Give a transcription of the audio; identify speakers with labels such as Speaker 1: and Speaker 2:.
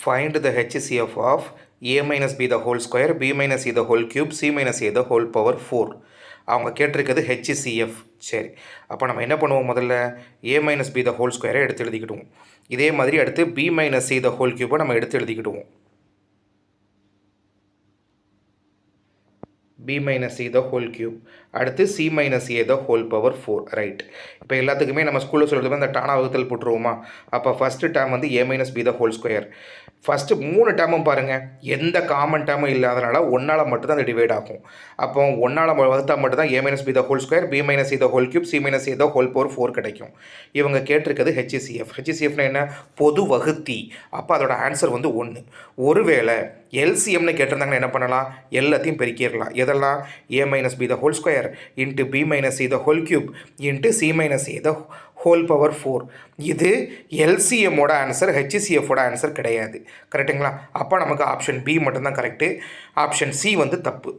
Speaker 1: Find the HCF of a minus b the whole square, b minus c the whole cube, c minus a the whole power 4. அவங்க கேட்டிருக்கிறது HCF. சரி, அப்போ நம்ம என்ன பண்ணுவோம்? முதல்ல a minus b the whole square எடுத்து எழுதிக்கிடுவோம். இதே மாதிரி அடுத்து b minus c the whole cube நம்ம எடுத்து எழுதிக்கிடுவோம். b minus c the whole cube, அடுத்து c minus a the whole power 4. Right, இப்போ எல்லாத்துக்குமே நம்ம ஸ்கூலில் சொல்கிறது அந்த டானா வகுத்தல் போட்டுருவோமா? அப்போ ஃபஸ்ட்டு டேர்ம் வந்து a minus b the whole square. First 3 டேர்மும் பாருங்கள், எந்த காமன் டேர்மும் இல்லாதனால ஒன்றால் மட்டும்தான் அது டிவைட் ஆகும். அப்போ ஒன்றால் வகுத்தா மட்டும்தான் a minus b the whole square, b minus c the whole cube, c minus a the whole power 4 கிடைக்கும். இவங்க கேட்டிருக்கிறது HCF. HCFனா என்ன? பொது வகுத்தி. அப்போ அதோட ஆன்சர் வந்து 1. ஒருவேளை எல்சிஎம்னு கேட்டிருந்தாங்கன்னா என்ன பண்ணலாம்? எல்லாத்தையும் பெருக்கிடலாம். எதெல்லாம்? a minus b the whole square into b minus c the whole cube into c minus a the whole power 4. இது எல்சிஎம்மோட ஆன்சர், ஹெச்சிசிஎஃபோட ஆன்சர் கிடையாது. கரெக்டுங்களா? அப்போ நமக்கு ஆப்ஷன் பி மட்டும்தான் கரெக்டு, ஆப்ஷன் சி வந்து தப்பு.